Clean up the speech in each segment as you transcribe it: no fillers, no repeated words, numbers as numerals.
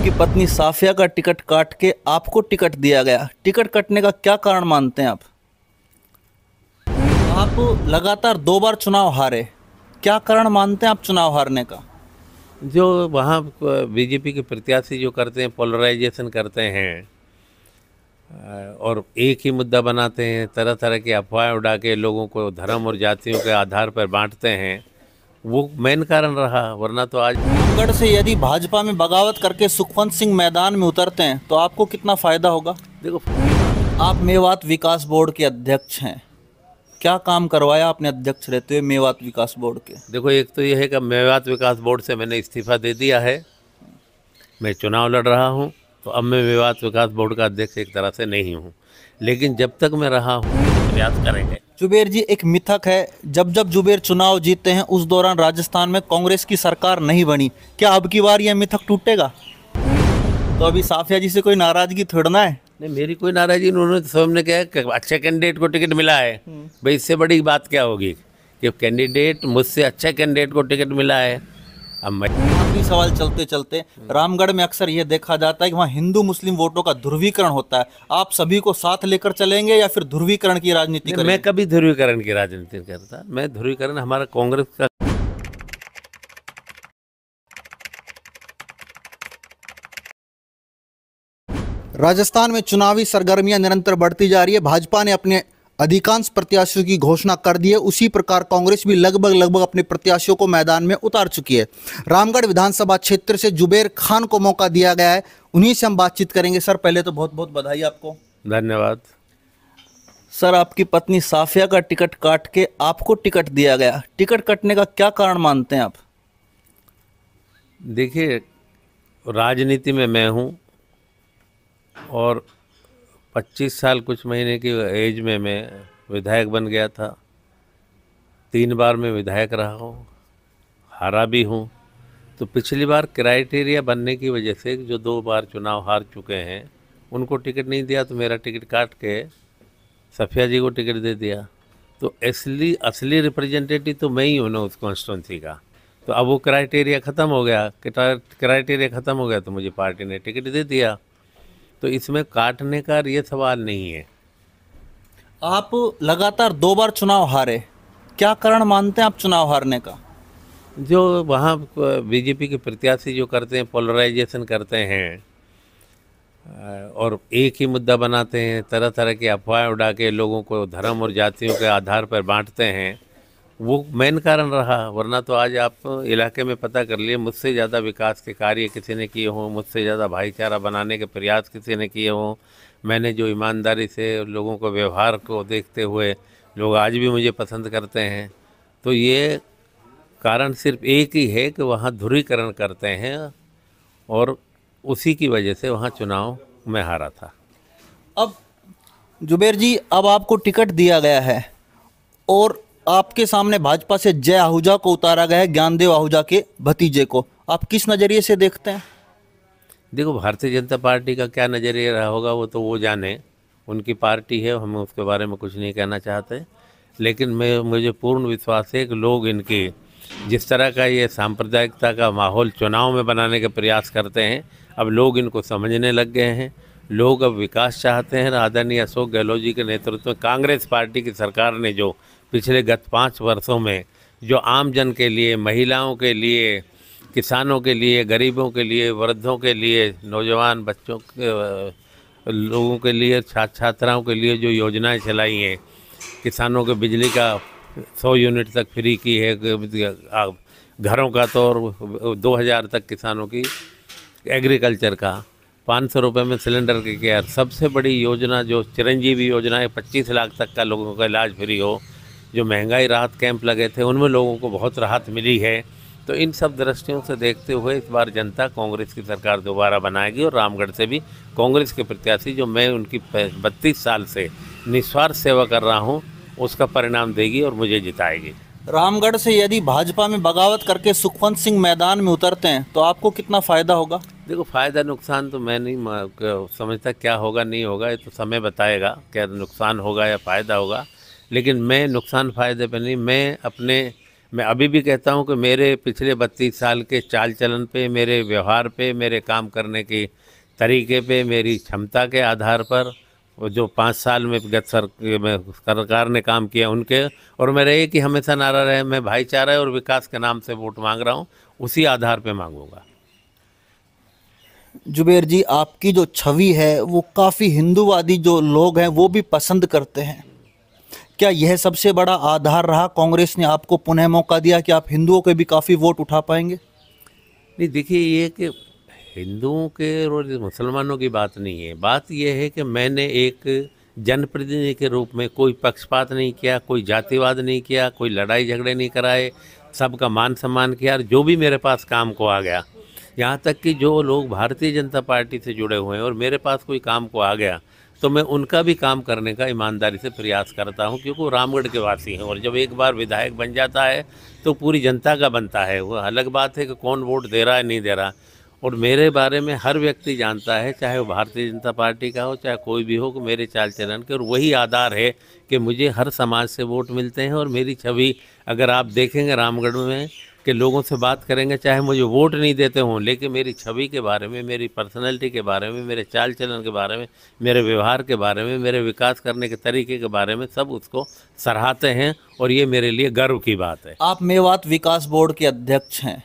आपकी पत्नी साफिया का टिकट काट के आपको टिकट दिया गया। टिकट कटने का क्या कारण मानते हैं आप? आप लगातार 2 बार चुनाव हारे, क्या कारण मानते हैं आप चुनाव हारने का? जो वहाँ बीजेपी के प्रत्याशी जो करते हैं, पोलराइजेशन करते हैं और एक ही मुद्दा बनाते हैं, तरह तरह की अफवाहें उड़ा के लोगों को धर्म और जातियों के आधार पर बांटते हैं, वो मेन कारण रहा। वरना तो आज रामगढ़ से यदि भाजपा में बगावत करके सुखवंत सिंह मैदान में उतरते हैं तो आपको कितना फायदा होगा? देखो, आप मेवात विकास बोर्ड के अध्यक्ष हैं, क्या काम करवाया आपने अध्यक्ष रहते हुए मेवात विकास बोर्ड के? देखो, एक तो ये है कि मेवात विकास बोर्ड से मैंने इस्तीफा दे दिया है, मैं चुनाव लड़ रहा हूँ, तो अब मैं मेवात विकास बोर्ड का अध्यक्ष एक तरह से नहीं हूँ, लेकिन जब तक मैं रहा हूँ प्रयास करेंगे। जुबेर जी, एक मिथक है, जब जब जुबेर चुनाव जीते हैं उस दौरान राजस्थान में कांग्रेस की सरकार नहीं बनी, क्या अब की बार यह मिथक टूटेगा? तो अभी साफिया जी से कोई नाराजगी थोड़ा ना है? नहीं, मेरी कोई नाराजगी, उन्होंने तो सामने क्या है कि अच्छे कैंडिडेट को टिकट मिला है, भाई इससे बड़ी बात क्या होगी कि कैंडिडेट मुझसे अच्छे कैंडिडेट को टिकट मिला है। अब मैं आखिरी सवाल चलते चलते, रामगढ़ में अक्सर यह देखा जाता है कि वहाँ हिंदू मुस्लिम वोटों का ध्रुवीकरण होता है, आप सभी को साथ लेकर चलेंगे या फिर ध्रुवीकरण की राजनीति मैं करेंगे? कभी ध्रुवीकरण की राजनीति नहीं करता। मैं ध्रुवीकरण हमारा कांग्रेस का राजस्थान में चुनावी सरगर्मियां निरंतर बढ़ती जा रही है। भाजपा ने अपने अधिकांश प्रत्याशियों की घोषणा कर दी है, उसी प्रकार कांग्रेस भी लगभग अपने प्रत्याशियों को मैदान में उतार चुकी है। रामगढ़ विधानसभा क्षेत्र से जुबेर खान को मौका दिया गया है, उन्हीं से हम बातचीत करेंगे। सर, पहले तो बहुत बहुत बधाई आपको। धन्यवाद। सर, आपकी पत्नी साफिया का टिकट काट के आपको टिकट दिया गया, टिकट कटने का क्या कारण मानते हैं आप? देखिए, राजनीति में मैं हूँ और 25 साल कुछ महीने की एज में मैं विधायक बन गया था। 3 बार मैं विधायक रहा हूँ, हारा भी हूँ। तो पिछली बार क्राइटेरिया बनने की वजह से जो 2 बार चुनाव हार चुके हैं उनको टिकट नहीं दिया, तो मेरा टिकट काट के सफिया जी को टिकट दे दिया। तो असली रिप्रेजेंटेटिव तो मैं ही हूँ ना उस कॉन्स्टिट्यूंसी का। तो अब वो क्राइटेरिया ख़त्म हो गया, क्राइटेरिया ख़त्म हो गया तो मुझे पार्टी ने टिकट दे दिया। तो इसमें काटने का ये सवाल नहीं है। आप लगातार 2 बार चुनाव हारे, क्या कारण मानते हैं आप चुनाव हारने का? जो वहाँ बीजेपी के प्रत्याशी जो करते हैं, पोलराइजेशन करते हैं और एक ही मुद्दा बनाते हैं, तरह तरह की अफवाहें उड़ा के लोगों को धर्म और जातियों के आधार पर बांटते हैं, वो मेन कारण रहा। वरना तो आज आप इलाके में पता कर लिए, मुझसे ज़्यादा विकास के कार्य किसी ने किए हों, मुझसे ज़्यादा भाईचारा बनाने के प्रयास किसी ने किए हों। मैंने जो ईमानदारी से लोगों को व्यवहार को देखते हुए लोग आज भी मुझे पसंद करते हैं। तो ये कारण सिर्फ एक ही है कि वहाँ ध्रुवीकरण करते हैं और उसी की वजह से वहाँ चुनाव में हारा था। अब जुबेर जी, अब आपको टिकट दिया गया है और आपके सामने भाजपा से जय आहूजा को उतारा गया है, ज्ञानदेव आहूजा के भतीजे को, आप किस नज़रिए से देखते हैं? देखो, भारतीय जनता पार्टी का क्या नज़रिया रहा होगा वो तो वो जाने, उनकी पार्टी है, हम उसके बारे में कुछ नहीं कहना चाहते। लेकिन मुझे पूर्ण विश्वास है कि लोग इनकी जिस तरह का ये सांप्रदायिकता का माहौल चुनाव में बनाने के प्रयास करते हैं, अब लोग इनको समझने लग गए हैं। लोग अब विकास चाहते हैं। आदरणीय अशोक गहलोत जी के नेतृत्व में कांग्रेस पार्टी की सरकार ने जो पिछले गत 5 वर्षों में जो आम जन के लिए, महिलाओं के लिए, किसानों के लिए, गरीबों के लिए, वृद्धों के लिए, नौजवान बच्चों लोगों के लिए, छात्राओं के लिए जो योजनाएं चलाई हैं, किसानों के बिजली का 100 यूनिट तक फ्री की है, घरों का तो और 2000 तक किसानों की, एग्रीकल्चर का 500 रुपये में सिलेंडर की केयर, सबसे बड़ी योजना जो चिरंजीवी योजना है, 25 लाख तक का लोगों का इलाज फ्री हो, जो महंगाई राहत कैंप लगे थे उनमें लोगों को बहुत राहत मिली है। तो इन सब दृष्टियों से देखते हुए इस बार जनता कांग्रेस की सरकार दोबारा बनाएगी और रामगढ़ से भी कांग्रेस के प्रत्याशी जो मैं उनकी 32 साल से निस्वार्थ सेवा कर रहा हूँ उसका परिणाम देगी और मुझे जिताएगी। रामगढ़ से यदि भाजपा में बगावत करके सुखवंत सिंह मैदान में उतरते हैं तो आपको कितना फ़ायदा होगा? देखो, फ़ायदा नुकसान तो मैं नहीं समझता, क्या होगा नहीं होगा ये तो समय बताएगा, क्या नुकसान होगा या फ़ायदा होगा। लेकिन मैं नुकसान फ़ायदे पे नहीं, मैं अपने मैं अभी भी कहता हूं कि मेरे पिछले 32 साल के चाल चलन पे, मेरे व्यवहार पे, मेरे काम करने के तरीके पे, मेरी क्षमता के आधार पर, वो जो 5 साल में सरकार ने काम किया उनके, और मेरा एक ही हमेशा नारा रहे, मैं भाईचारा और विकास के नाम से वोट मांग रहा हूँ, उसी आधार पे मांगूंगा। जुबेर जी, आपकी जो छवि है वो काफ़ी हिंदूवादी जो लोग हैं वो भी पसंद करते हैं। क्या यह सबसे बड़ा आधार रहा, कांग्रेस ने आपको पुनः मौका दिया कि आप हिंदुओं के भी काफ़ी वोट उठा पाएंगे? नहीं, देखिए, ये कि हिंदुओं के और मुसलमानों की बात नहीं है। बात यह है कि मैंने एक जनप्रतिनिधि के रूप में कोई पक्षपात नहीं किया, कोई जातिवाद नहीं किया, कोई लड़ाई झगड़े नहीं कराए, सबका मान सम्मान किया। और जो भी मेरे पास काम को आ गया, यहाँ तक कि जो लोग भारतीय जनता पार्टी से जुड़े हुए हैं और मेरे पास कोई काम को आ गया, तो मैं उनका भी काम करने का ईमानदारी से प्रयास करता हूँ, क्योंकि वो रामगढ़ के वासी हैं। और जब एक बार विधायक बन जाता है तो पूरी जनता का बनता है। वो अलग बात है कि कौन वोट दे रहा है नहीं दे रहा। और मेरे बारे में हर व्यक्ति जानता है, चाहे वो भारतीय जनता पार्टी का हो, चाहे कोई भी हो, कि मेरे चाल चलन के, और वही आधार है कि मुझे हर समाज से वोट मिलते हैं। और मेरी छवि अगर आप देखेंगे रामगढ़ में कि लोगों से बात करेंगे, चाहे मुझे वोट नहीं देते हों, लेकिन मेरी छवि के बारे में, मेरी पर्सनैलिटी के बारे में, मेरे चाल चलन के बारे में, मेरे व्यवहार के बारे में, मेरे विकास करने के तरीके के बारे में सब उसको सराहते हैं। और ये मेरे लिए गर्व की बात है। आप मेवात विकास बोर्ड के अध्यक्ष हैं,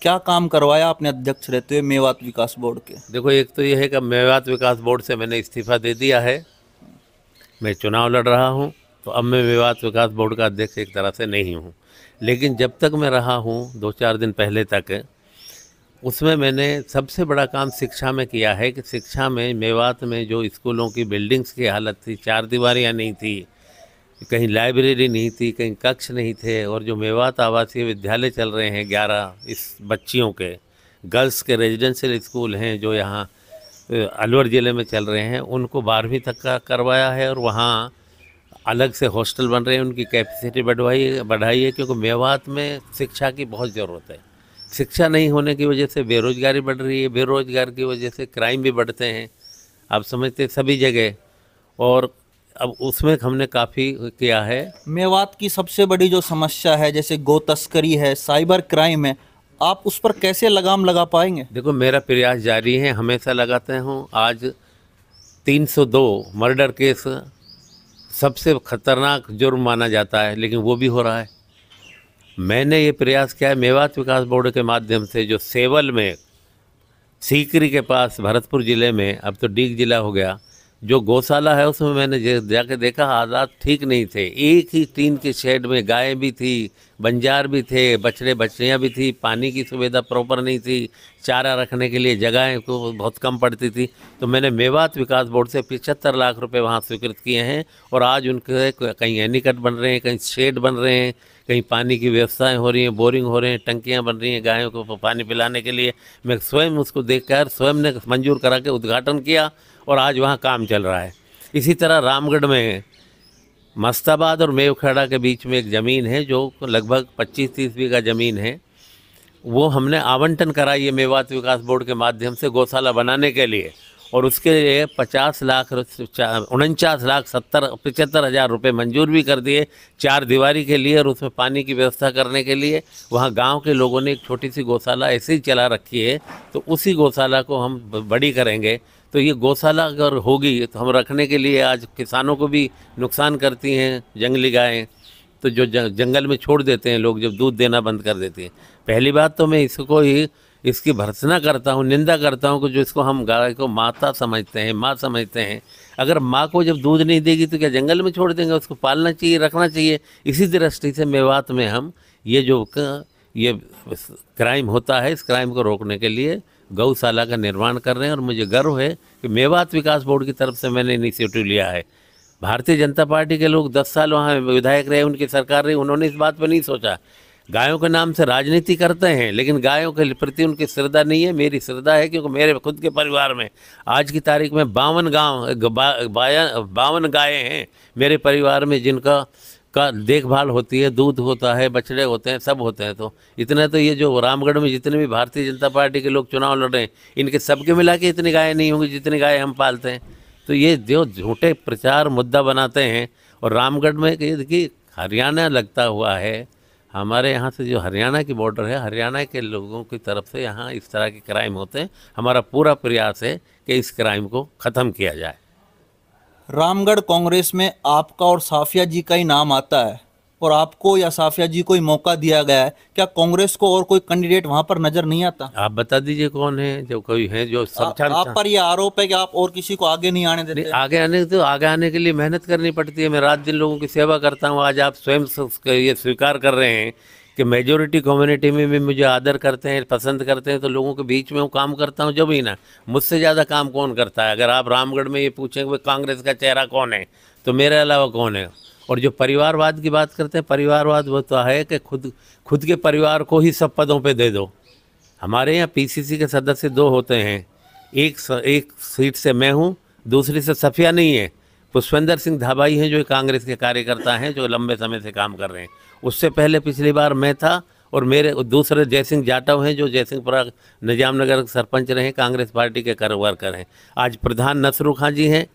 क्या काम करवाया आपने अध्यक्ष रहते हुए मेवात विकास बोर्ड के? देखो, एक तो ये है कि मेवात विकास बोर्ड से मैंने इस्तीफा दे दिया है, मैं चुनाव लड़ रहा हूँ, तो अब मैं मेवात विकास बोर्ड का अध्यक्ष एक तरह से नहीं हूँ। लेकिन जब तक मैं रहा हूँ, 2-4 दिन पहले तक, उसमें मैंने सबसे बड़ा काम शिक्षा में किया है कि शिक्षा में मेवात में जो स्कूलों की बिल्डिंग्स की हालत थी, 4 दीवारियाँ नहीं थी, कहीं लाइब्रेरी नहीं थी, कहीं कक्ष नहीं थे, और जो मेवात आवासीय विद्यालय चल रहे हैं 11 इस बच्चियों के, गर्ल्स के रेजिडेंशियल स्कूल हैं जो यहाँ अलवर ज़िले में चल रहे हैं, उनको 12वीं तक का करवाया है। और वहाँ अलग से हॉस्टल बन रहे हैं, उनकी कैपेसिटी बढ़ाई है, क्योंकि मेवात में शिक्षा की बहुत ज़रूरत है। शिक्षा नहीं होने की वजह से बेरोज़गारी बढ़ रही है, बेरोज़गार की वजह से क्राइम भी बढ़ते हैं, आप समझते सभी जगह। और अब उसमें हमने काफ़ी किया है। मेवात की सबसे बड़ी जो समस्या है, जैसे गो तस्करी है, साइबर क्राइम है, आप उस पर कैसे लगाम लगा पाएंगे? देखो, मेरा प्रयास जारी है, हमेशा लगाते हूँ। आज 302 मर्डर केस सबसे खतरनाक जुर्म माना जाता है, लेकिन वो भी हो रहा है। मैंने ये प्रयास किया है मेवात विकास बोर्ड के माध्यम से, जो सेवल में सीकरी के पास भरतपुर ज़िले में, अब तो डीग जिला हो गया, जो गौशाला है उसमें मैंने जाके देखा, हालात ठीक नहीं थे। एक ही टीन के शेड में गायें भी थी, बंजार भी थे, बछड़े बछड़ियाँ भी थी, पानी की सुविधा प्रॉपर नहीं थी, चारा रखने के लिए जगहें को बहुत कम पड़ती थी। तो मैंने मेवात विकास बोर्ड से 75 लाख रुपए वहाँ स्वीकृत किए हैं, और आज उनके कहीं एनीकट बन रहे हैं, कहीं शेड बन रहे हैं, कहीं पानी की व्यवस्थाएं हो रही हैं, बोरिंग हो रहे हैं, टंकियाँ बन रही हैं गायों को पानी पिलाने के लिए। मैं स्वयं उसको देखकर स्वयं ने मंजूर करा के उद्घाटन किया, और आज वहाँ काम चल रहा है। इसी तरह रामगढ़ में मस्ताबाद और मेवखेड़ा के बीच में एक ज़मीन है जो लगभग 25-30 बीघा ज़मीन है, वो हमने आवंटन कराई है मेवात विकास बोर्ड के माध्यम से गौशाला बनाने के लिए, और उसके लिए 49,75,हजार रुपये मंजूर भी कर दिए 4 दीवारी के लिए, और उसमें पानी की व्यवस्था करने के लिए। वहाँ गांव के लोगों ने एक छोटी सी गौशाला ऐसे ही चला रखी है, तो उसी गौशाला को हम बड़ी करेंगे। तो ये गौशाला अगर होगी तो हम रखने के लिए, आज किसानों को भी नुकसान करती हैं जंगली गायें, तो जो जंगल में छोड़ देते हैं लोग, जब दूध देना बंद कर देती हैं। पहली बात तो मैं इसको ही इसकी भर्त्सना करता हूँ, निंदा करता हूँ कि जो इसको हम गाय को माता समझते हैं, माँ समझते हैं, अगर माँ को जब दूध नहीं देगी तो क्या जंगल में छोड़ देंगे? उसको पालना चाहिए, रखना चाहिए। इसी दृष्टि से मेवात में हम ये क्राइम होता है, इस क्राइम को रोकने के लिए गौशाला का निर्माण कर रहे हैं। और मुझे गर्व है कि मेवात विकास बोर्ड की तरफ से मैंने इनिशिएटिव लिया है। भारतीय जनता पार्टी के लोग 10 साल वहाँ विधायक रहे, उनकी सरकार रही, उन्होंने इस बात पर नहीं सोचा। गायों के नाम से राजनीति करते हैं, लेकिन गायों के प्रति उनकी श्रद्धा नहीं है। मेरी श्रद्धा है, क्योंकि मेरे खुद के परिवार में आज की तारीख में 52 गायें हैं मेरे परिवार में, जिनका देखभाल होती है, दूध होता है, बछड़े होते हैं, सब होते हैं। तो इतना तो ये जो रामगढ़ में जितने भी भारतीय जनता पार्टी के लोग चुनाव लड़ रहे हैं, इनके सबके मिला के इतनी गायें नहीं होंगी जितनी गायें हम पालते हैं। तो ये जो झूठे प्रचार मुद्दा बनाते हैं, और रामगढ़ में देखिए हरियाणा लगता हुआ है, हमारे यहाँ से जो हरियाणा की बॉर्डर है, हरियाणा के लोगों की तरफ से यहाँ इस तरह के क्राइम होते हैं। हमारा पूरा प्रयास है कि इस क्राइम को ख़त्म किया जाए। रामगढ़ कांग्रेस में आपका और साफिया जी का ही नाम आता है, और आपको या साफिया जी को ही मौका दिया गया है। क्या कांग्रेस को और कोई कैंडिडेट वहां पर नजर नहीं आता? आप बता दीजिए कौन है, जो कोई है जो सब आप पर यह आरोप है कि आप और किसी को आगे नहीं आने देते। आगे आने के लिए मेहनत करनी पड़ती है। मैं रात दिन लोगों की सेवा करता हूँ। आज आप स्वयं ये स्वीकार कर रहे हैं कि मेजोरिटी कम्युनिटी में भी मुझे आदर करते हैं, पसंद करते हैं, तो लोगों के बीच में वो काम करता हूँ जब ही ना। मुझसे ज़्यादा काम कौन करता है? अगर आप रामगढ़ में ये पूछें कि कांग्रेस का चेहरा कौन है, तो मेरे अलावा कौन है? और जो परिवारवाद की बात करते हैं, परिवारवाद वो तो है कि खुद के परिवार को ही सब पदों पे दे दो। हमारे यहाँ पीसीसी के सदस्य 2 होते हैं। एक सीट से मैं हूँ, दूसरी से सफिया नहीं है, पुष्पेंद्र सिंह धाबाई हैं जो कांग्रेस के कार्यकर्ता हैं, जो लंबे समय से काम कर रहे हैं। उससे पहले पिछली बार मैं था, और मेरे दूसरे जयसिंह जाटव हैं जो जयसिंहपुरा निजाम नगर सरपंच रहे, कांग्रेस पार्टी के वर्कर हैं। आज प्रधान नसरू खां जी हैं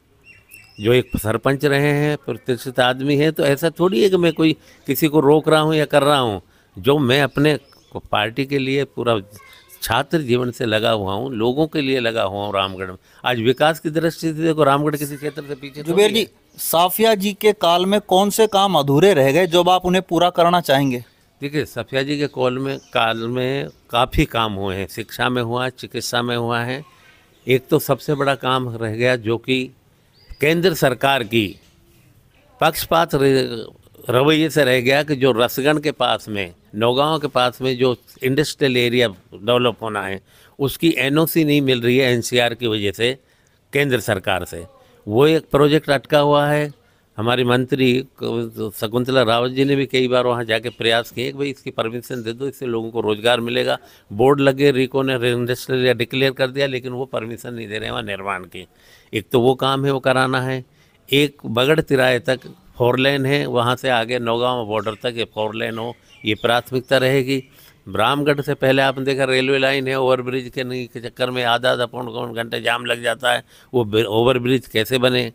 जो एक सरपंच रहे हैं, प्रतिष्ठित आदमी हैं। तो ऐसा थोड़ी है कि मैं कोई किसी को रोक रहा हूँ या कर रहा हूँ। जो मैं अपने पार्टी के लिए पूरा छात्र जीवन से लगा हुआ हूँ, लोगों के लिए लगा हुआ हूँ रामगढ़ में। आज विकास की दृष्टि से देखो, रामगढ़ किसी क्षेत्र से पीछे। जुबेर जी, साफिया जी के काल में कौन से काम अधूरे रह गए जो आप उन्हें पूरा करना चाहेंगे? देखिए, साफिया जी के काल में काफ़ी काम हुए हैं। शिक्षा में हुआ, चिकित्सा में हुआ है। एक तो सबसे बड़ा काम रह गया जो कि केंद्र सरकार की पक्षपात रवैये से रह गया कि जो रसगढ़ के पास में, नौगांव के पास में जो इंडस्ट्रियल एरिया डेवलप होना है, उसकी एनओसी नहीं मिल रही है एनसीआर की वजह से केंद्र सरकार से। वो एक प्रोजेक्ट अटका हुआ है। हमारी मंत्री शकुंतला रावत जी ने भी कई बार वहाँ जाके प्रयास किए कि भाई इसकी परमिशन दे दो, इससे लोगों को रोजगार मिलेगा। बोर्ड लगे, रिको ने इंडस्ट्रियल एरिया डिक्लेयर कर दिया, लेकिन वो परमिशन नहीं दे रहे हैं वहाँ निर्माण की। एक तो वो काम है, वो कराना है। एक बगड़ तिराए तक 4 लेन है, वहाँ से आगे नौगांव बॉर्डर तक ये 4 लेन हो, ये प्राथमिकता रहेगी। रामगढ़ से पहले आपने देखा रेलवे लाइन है, ओवरब्रिज के चक्कर में आधा पौन घंटे जाम लग जाता है। वो ओवरब्रिज कैसे बने?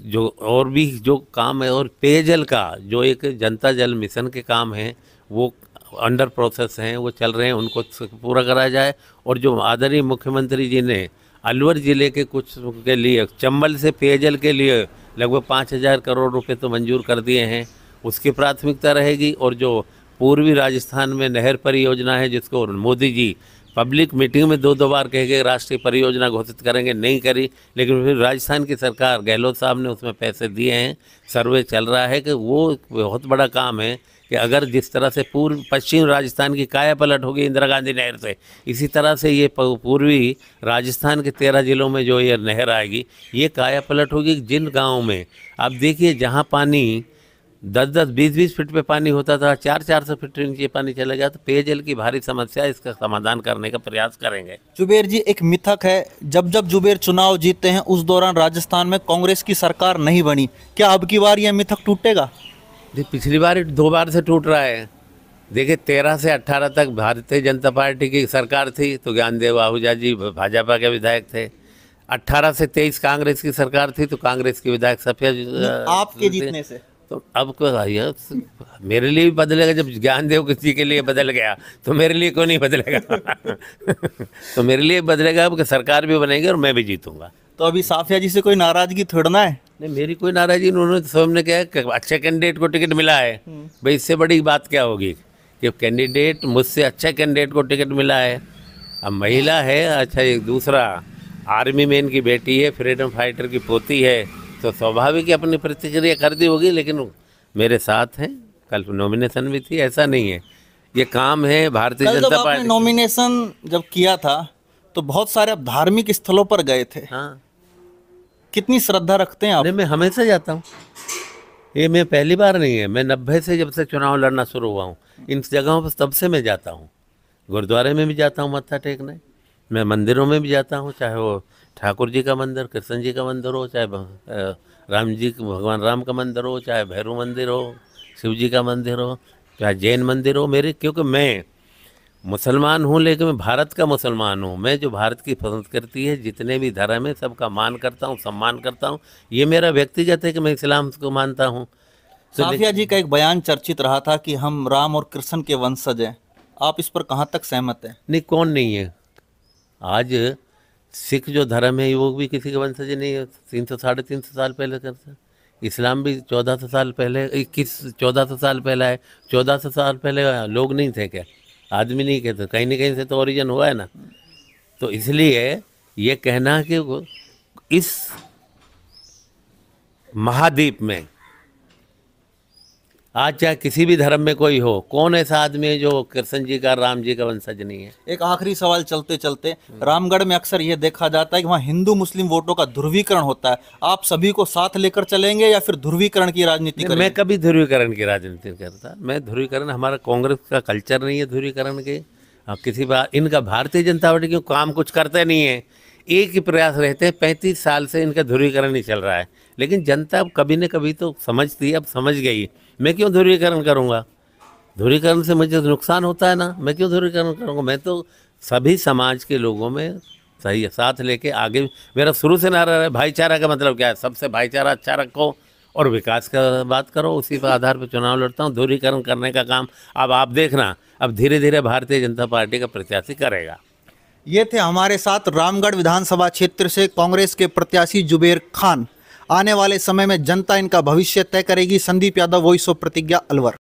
जो और भी जो काम है, और पेयजल का जो एक जनता जल मिशन के काम हैं, वो अंडर प्रोसेस हैं, वो चल रहे हैं, उनको पूरा करा जाए। और जो आदरणीय मुख्यमंत्री जी ने अलवर ज़िले के कुछ के लिए, चंबल से पेयजल के लिए लगभग 5,000 करोड़ रुपए तो मंजूर कर दिए हैं, उसकी प्राथमिकता रहेगी। और जो पूर्वी राजस्थान में नहर परियोजना है, जिसको मोदी जी पब्लिक मीटिंग में 2 बार कह के राष्ट्रीय परियोजना घोषित करेंगे, नहीं करी, लेकिन फिर राजस्थान की सरकार गहलोत साहब ने उसमें पैसे दिए हैं। सर्वे चल रहा है कि वो बहुत बड़ा काम है कि अगर जिस तरह से पश्चिम राजस्थान की काया पलट होगी इंदिरा गांधी नहर से, इसी तरह से ये पूर्वी राजस्थान के 13 जिलों में जो ये नहर आएगी, ये काया पलट होगी। जिन गाँव में आप देखिए जहाँ पानी 10-10, 20-20 फीट पे पानी होता था, 400-400 फीट नीचे पानी चला गया, तो पेयजल की भारी समस्या, इसका समाधान करने का प्रयास करेंगे। जुबेर जी, एक मिथक है, जब जुबेर चुनाव जीतते हैं उस दौरान राजस्थान में कांग्रेस की सरकार नहीं बनी। क्या अब की बार यह मिथक टूटेगा? पिछली बार 2 बार से टूट रहा है। देखिए, 13 से 18 तक भारतीय जनता पार्टी की सरकार थी, तो ज्ञानदेव आहूजा जी भाजपा के विधायक थे। 18 से 23 कांग्रेस की सरकार थी, तो कांग्रेस के विधायक सफिया आपके जीतने से। तो अब को मेरे लिए भी बदलेगा। जब ज्ञानदेव किसी के लिए बदल गया तो मेरे लिए क्यों नहीं बदलेगा? तो मेरे लिए बदलेगा, अब सरकार भी बनेगी और मैं भी जीतूंगा। तो अभी साफिया जी से कोई नाराजगी थोड़ना है? नहीं, मेरी कोई नाराजगी। उन्होंने स्वयं ने कहा कि अच्छे कैंडिडेट को टिकट मिला है, भाई इससे बड़ी बात क्या होगी कि कैंडिडेट मुझसे अच्छे कैंडिडेट को टिकट मिला है। अब महिला है, अच्छा एक दूसरा आर्मी मैन की बेटी है, फ्रीडम फाइटर की पोती है, तो स्वाभाविक ही अपनी प्रतिक्रिया कर दी होगी। लेकिन मेरे साथ हैं, कल नॉमिनेशन भी थी, ऐसा नहीं है। ये काम है भारतीय जनता पार्टी। नॉमिनेशन जब किया था तो बहुत सारे आप धार्मिक स्थलों पर गए थे। हाँ, कितनी श्रद्धा रखते हैं आप? मैं हमेशा जाता हूँ। ये मैं पहली बार नहीं है, मैं 90 से जब से चुनाव लड़ना शुरू हुआ हूँ, इन जगहों पर तब से मैं जाता हूँ। गुरुद्वारे में भी जाता हूँ मत्था टेकने, मैं मंदिरों में भी जाता हूँ, चाहे वो ठाकुर जी का मंदिर, कृष्ण जी का मंदिर हो, चाहे राम जी भगवान राम का मंदिर हो, चाहे भैरव मंदिर हो, शिव जी का मंदिर हो, चाहे जैन मंदिर हो। मेरे क्योंकि मैं मुसलमान हूँ, लेकिन मैं भारत का मुसलमान हूँ। मैं जो भारत की संस्कृति है, जितने भी धर्म है, सबका मान करता हूँ, सम्मान करता हूँ। ये मेरा व्यक्तिगत है कि मैं इस्लाम को मानता हूँ, साफिया जी का एक बयान चर्चित रहा था कि हम राम और कृष्ण के वंशज हैं, आप इस पर कहाँ तक सहमत हैं? नहीं, कौन नहीं है? आज सिख जो धर्म है वो भी किसी के वंशज नहीं है। 300 350 साल पहले करते हैं। इस्लाम भी 1400 साल पहले, 1400 साल पहले है। 1400 साल पहले लोग नहीं थे क्या? आदमी नहीं कहते, कहीं ना कहीं से तो ओरिजिन हुआ है ना। तो इसलिए ये कहना कि इस महाद्वीप में आज चाहे किसी भी धर्म में कोई हो, कौन ऐसा आदमी है जो कृष्ण जी का, राम जी का वंशज नहीं है? एक आखिरी सवाल चलते चलते, रामगढ़ में अक्सर ये देखा जाता है कि वहाँ हिंदू मुस्लिम वोटों का ध्रुवीकरण होता है, आप सभी को साथ लेकर चलेंगे या फिर ध्रुवीकरण की राजनीति करेंगे? मैं कभी ध्रुवीकरण की राजनीति नहीं करता। मैं ध्रुवीकरण, हमारा कांग्रेस का कल्चर नहीं है ध्रुवीकरण के। किसी बार इनका भारतीय जनता पार्टी क्यों काम कुछ करते नहीं है, एक ही प्रयास रहते हैं। 35 साल से इनका ध्रुवीकरण ही चल रहा है, लेकिन जनता अब कभी न कभी तो समझती है, अब समझ गई। मैं क्यों ध्रुवीकरण करूँगा? ध्रुवीकरण से मुझे तो नुकसान होता है ना, मैं क्यों ध्रुवीकरण करूँगा? मैं तो सभी समाज के लोगों में सही है, साथ लेके आगे। मेरा शुरू से नारा है भाईचारा का मतलब क्या है? सबसे भाईचारा अच्छा रखो और विकास का बात करो, उसी पर आधार पर चुनाव लड़ता हूँ। ध्रुवीकरण करने का काम अब आप देखना, अब धीरे धीरे भारतीय जनता पार्टी का प्रत्याशी करेगा। ये थे हमारे साथ रामगढ़ विधानसभा क्षेत्र से कांग्रेस के प्रत्याशी जुबेर खान। आने वाले समय में जनता इनका भविष्य तय करेगी। संदीप यादव, वॉइस ऑफ प्रतिज्ञा, अलवर।